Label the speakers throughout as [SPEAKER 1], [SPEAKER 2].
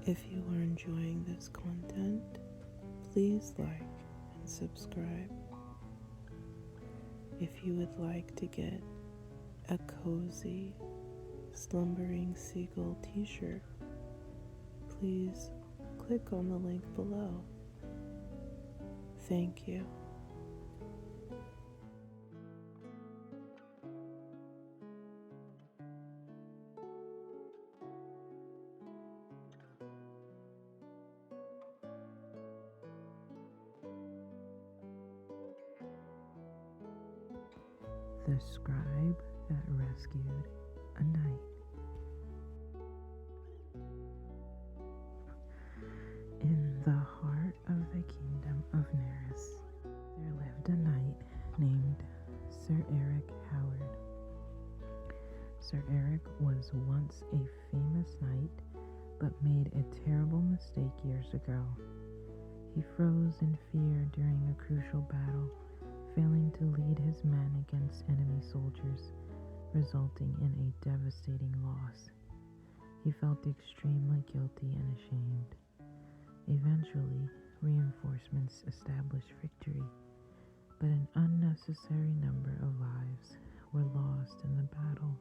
[SPEAKER 1] If you are enjoying this content, please like and subscribe. If you would like to get a cozy slumbering seagull t-shirt, please click on the link below. Thank you.
[SPEAKER 2] The Scribe that Rescued a Knight. In the heart of the kingdom of Neris, there lived a knight named Sir Eric Howard. Sir Eric was once a famous knight, but made a terrible mistake years ago. He froze in fear during a crucial battle, failing to lead his men against enemy soldiers, resulting in a devastating loss. He felt extremely guilty and ashamed. Eventually, reinforcements established victory, but an unnecessary number of lives were lost in the battle.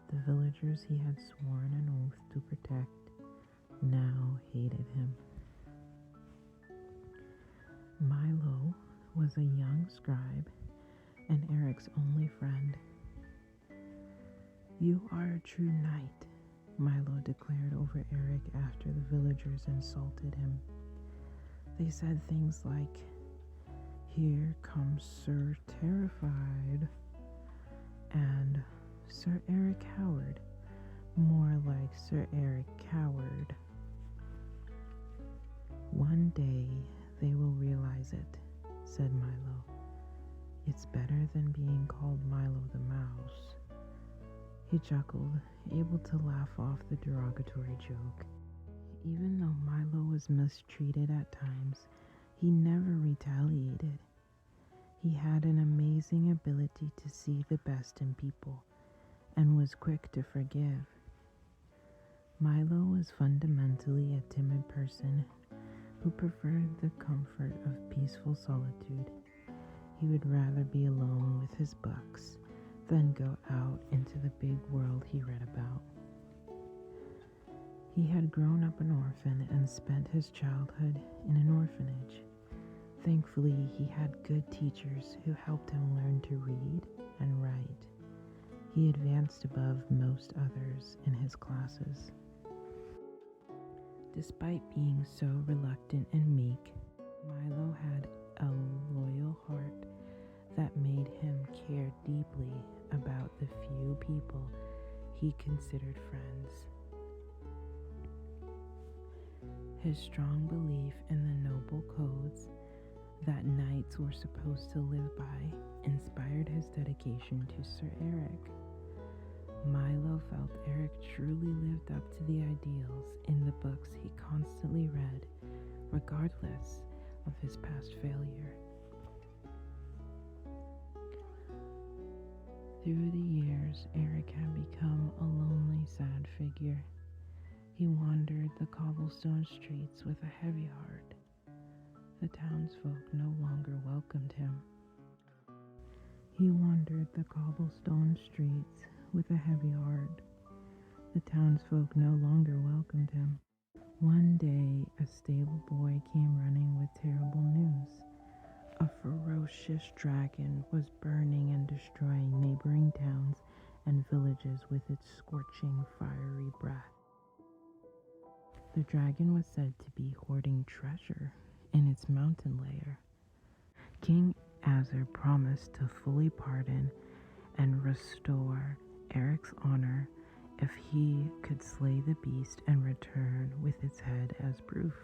[SPEAKER 2] The villagers he had sworn an oath to protect now hated him. Milo was a young scribe and Eric's only friend. "You are a true knight," Milo declared over Eric after the villagers insulted him. They said things like, "Here comes Sir Terrified," and "Sir Eric Howard," more like Sir Eric Coward. "One day they will realize it," said Milo. "It's better than being called Milo the Mouse." He chuckled, able to laugh off the derogatory joke. Even though Milo was mistreated at times, he never retaliated. He had an amazing ability to see the best in people and was quick to forgive. Milo was fundamentally a timid person who preferred the comfort of peaceful solitude. He would rather be alone with his books than go out into the big world he read about. He had grown up an orphan and spent his childhood in an orphanage. Thankfully, he had good teachers who helped him learn to read and write. He advanced above most others in his classes. Despite being so reluctant and meek, Milo had a loyal heart that made him care deeply about the few people he considered friends. His strong belief in the noble codes that knights were supposed to live by inspired his dedication to Sir Eric. Milo felt Eric truly lived up to the ideals in the books he constantly read, regardless of his past failure. Through the years, Eric had become a lonely, sad figure. He wandered the cobblestone streets with a heavy heart. The townsfolk no longer welcomed him. He wandered the cobblestone streets with a heavy heart. The townsfolk no longer welcomed him. One day, a stable boy came running with terrible news. A ferocious dragon was burning and destroying neighboring towns and villages with its scorching, fiery breath. The dragon was said to be hoarding treasure in its mountain lair. King Azur promised to fully pardon and restore Eric's honor if he could slay the beast and return with its head as proof.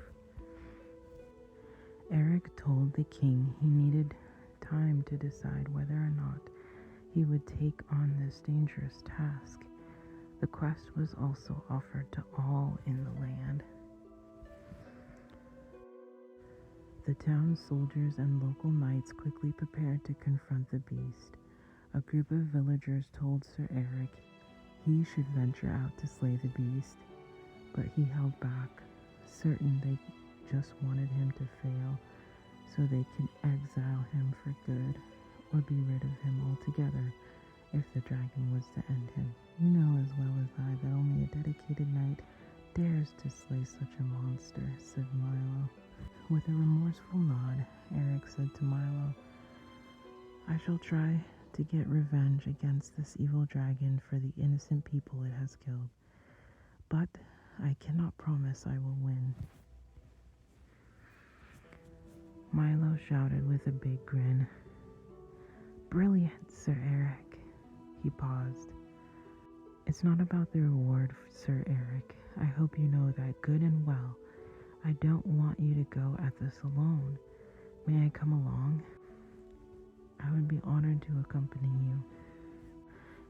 [SPEAKER 2] Eric told the king he needed time to decide whether or not he would take on this dangerous task. The quest was also offered to all in the land. The town's soldiers and local knights quickly prepared to confront the beast. A group of villagers told Sir Eric he should venture out to slay the beast, but he held back, certain they just wanted him to fail so they could exile him for good or be rid of him altogether if the dragon was to end him. You know as well as I that only a dedicated knight dares to slay such a monster, said Milo. With a remorseful nod, Eric said to Milo, I shall try to get revenge against this evil dragon for the innocent people it has killed, but I cannot promise I will win. Milo shouted with a big grin. Brilliant, Sir Eric. He paused. It's not about the reward, Sir Eric. I hope you know that good and well. I don't want you to go at this alone. May I come along? I would be honored to accompany you.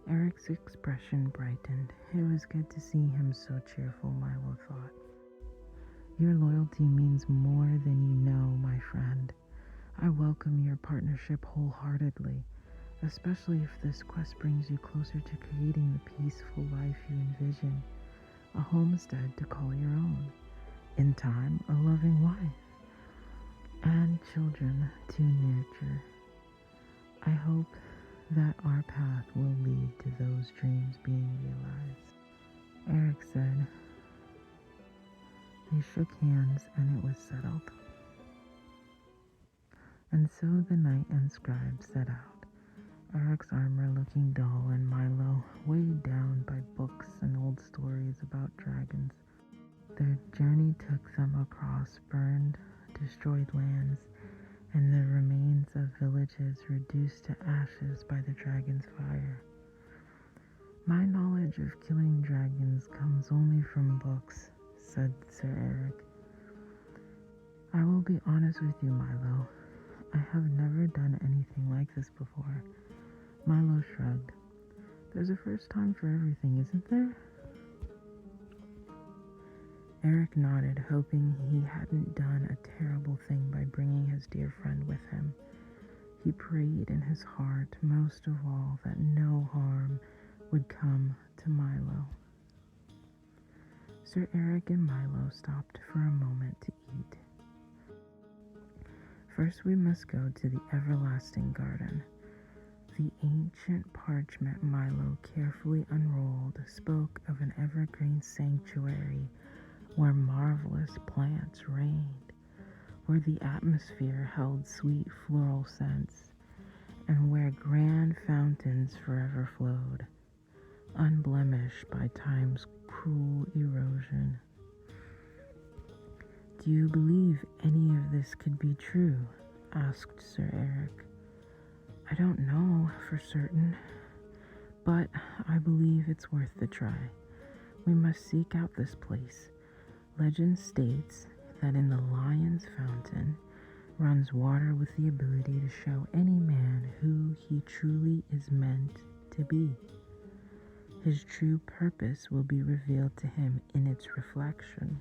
[SPEAKER 2] Eric's expression brightened. It was good to see him so cheerful, Milo thought. Your loyalty means more than you know, my friend. I welcome your partnership wholeheartedly, especially if this quest brings you closer to creating the peaceful life you envision, a homestead to call your own, in time a loving wife, and children to nurture. I hope that our path will lead to those dreams being realized. Eric said. They shook hands and it was settled. And so the knight and scribe set out, Eric's armor looking dull and Milo weighed down by books and old stories about dragons. Their journey took them across burned, destroyed lands and the remains of villages reduced to ashes by the dragon's fire. My knowledge of killing dragons comes only from books, said Sir Eric. I will be honest with you, Milo. I have never done anything like this before. Milo shrugged. There's a first time for everything, isn't there? Eric nodded, hoping he hadn't done a terrible thing by bringing his dear friend with him. He prayed in his heart, most of all, that no harm would come to Milo. Sir Eric and Milo stopped for a moment to eat. First we must go to the everlasting garden. The ancient parchment Milo carefully unrolled spoke of an evergreen sanctuary where marvelous plants reigned, where the atmosphere held sweet floral scents, and where grand fountains forever flowed, unblemished by time's cruel erosion. Do you believe any of this could be true? Asked Sir Eric. I don't know for certain, but I believe it's worth the try. We must seek out this place. Legend states that in the Lion's Fountain runs water with the ability to show any man who he truly is meant to be. His true purpose will be revealed to him in its reflection.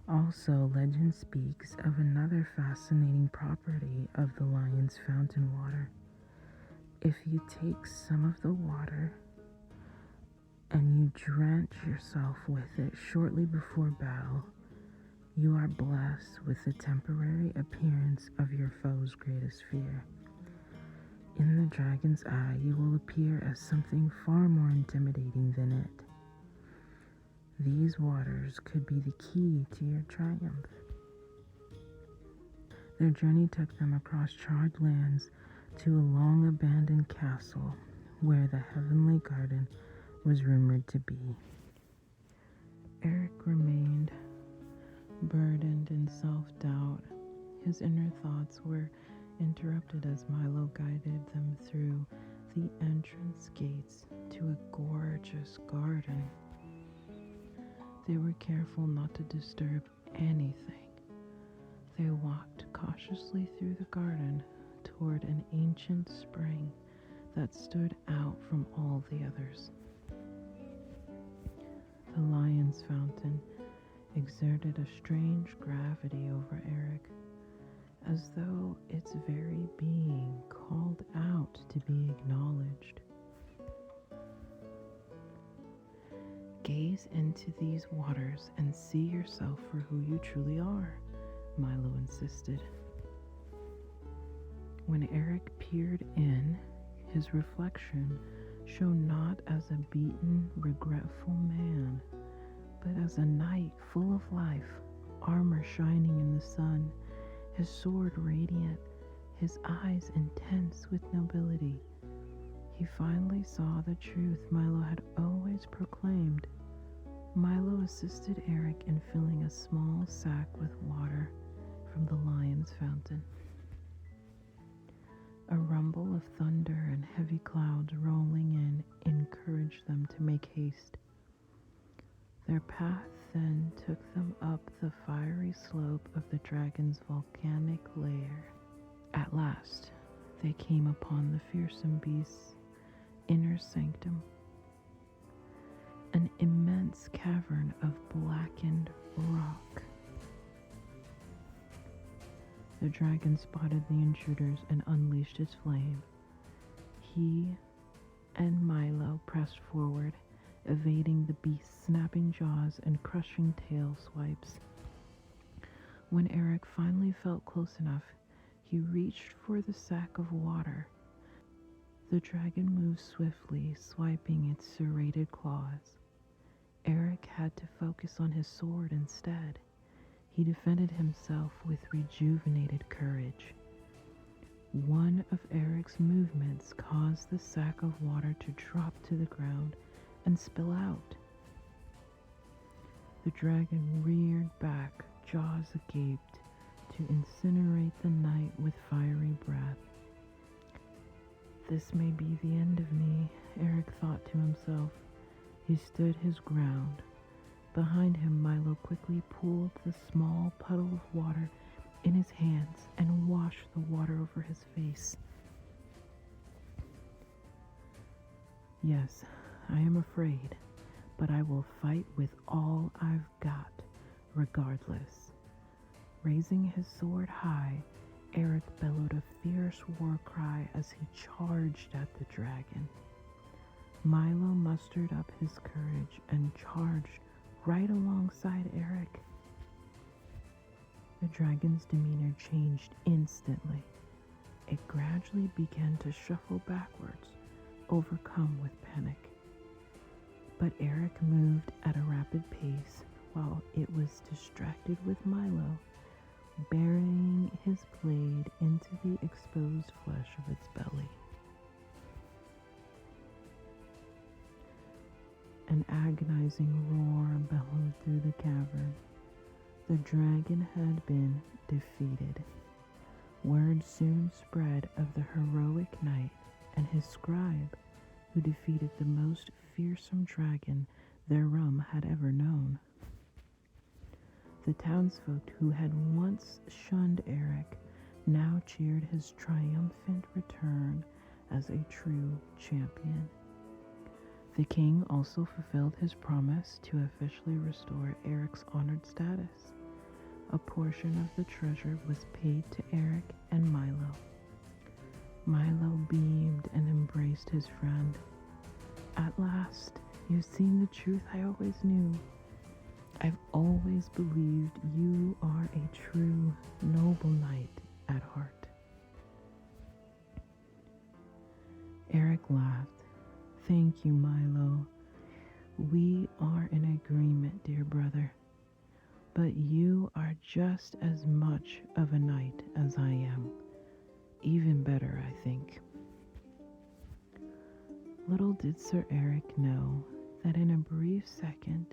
[SPEAKER 2] Also, legend speaks of another fascinating property of the Lion's Fountain water. If you take some of the water and you drench yourself with it shortly before battle, you are blessed with the temporary appearance of your foe's greatest fear. In the dragon's eye, you will appear as something far more intimidating than it. These waters could be the key to your triumph. Their journey took them across charred lands to a long-abandoned castle where the heavenly garden was rumored to be. Eric remained burdened in self-doubt. His inner thoughts were interrupted as Milo guided them through the entrance gates to a gorgeous garden. They were careful not to disturb anything. They walked cautiously through the garden toward an ancient spring that stood out from all the others. The Lion's Fountain exerted a strange gravity over Eric, as though its very being called out to be acknowledged. Gaze into these waters and see yourself for who you truly are, Milo insisted. When Eric peered in, his reflection shone not as a beaten, regretful man, but as a knight full of life, armor shining in the sun, his sword radiant, his eyes intense with nobility. He finally saw the truth Milo had always proclaimed. Milo assisted Eric in filling a small sack with water from the lion's fountain. A rumble of thunder and heavy clouds rolling in encouraged them to make haste. Their path then took them up the fiery slope of the dragon's volcanic lair. At last, they came upon the fearsome beast's inner sanctum, an immense cavern of blackened rock. The dragon spotted the intruders and unleashed his flame. He and Milo pressed forward, evading the beast's snapping jaws and crushing tail swipes. When Eric finally felt close enough, he reached for the sack of water. The dragon moved swiftly, swiping its serrated claws. Eric had to focus on his sword instead. He defended himself with rejuvenated courage. One of Eric's movements caused the sack of water to drop to the ground and spill out. The dragon reared back, jaws agape, to incinerate the knight with fiery breath. This may be the end of me, Eric thought to himself. He stood his ground. Behind him, Milo quickly pulled the small puddle of water in his hands and washed the water over his face. Yes, I am afraid, but I will fight with all I've got, regardless. Raising his sword high, Eric bellowed a fierce war cry as he charged at the dragon. Milo mustered up his courage and charged right alongside Eric. The dragon's demeanor changed instantly. It gradually began to shuffle backwards, overcome with panic. But Eric moved at a rapid pace while it was distracted with Milo, burying his blade into the exposed flesh of its belly. An agonizing roar bellowed through the cavern. The dragon had been defeated. Word soon spread of the heroic knight and his scribe, who defeated the most fearsome dragon their realm had ever known. The townsfolk who had once shunned Eric now cheered his triumphant return as a true champion. The king also fulfilled his promise to officially restore Eric's honored status. A portion of the treasure was paid to Eric and Milo. Milo beamed and embraced his friend. At last, you've seen the truth I always knew. I've always believed you are a true, noble knight at heart. Eric laughed. Thank you, Milo. We are in agreement, dear brother. But you are just as much of a knight as I am. Even better, I think. Little did Sir Eric know that in a brief second,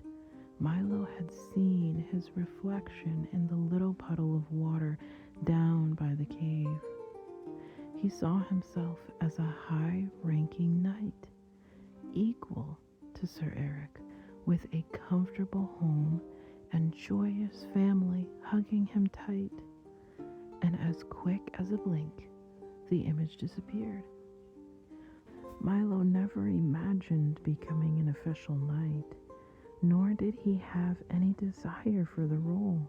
[SPEAKER 2] Milo had seen his reflection in the little puddle of water down by the cave. He saw himself as a high-ranking knight, equal to Sir Eric, with a comfortable home and joyous family hugging him tight. And as quick as a blink, the image disappeared. Milo never imagined becoming an official knight, nor did he have any desire for the role,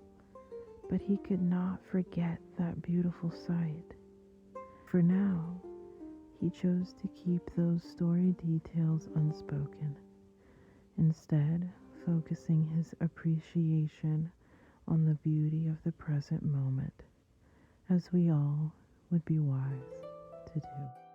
[SPEAKER 2] but he could not forget that beautiful sight. For now, he chose to keep those story details unspoken. instead focusing his appreciation on the beauty of the present moment, as we all would be wise to do.